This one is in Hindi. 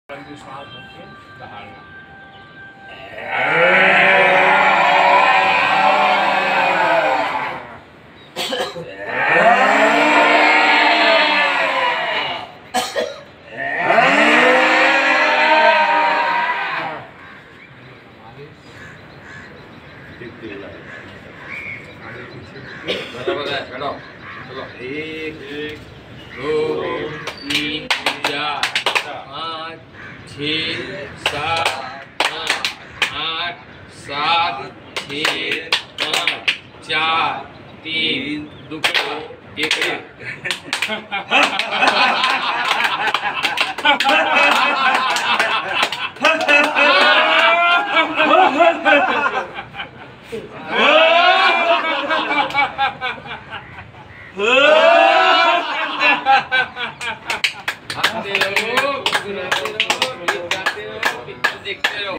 विश्वास होके दहाड़ना। चलो एक दो तीन चार पाँच छः सात आठ सात छः पाँच चार तीन दो एक हाँ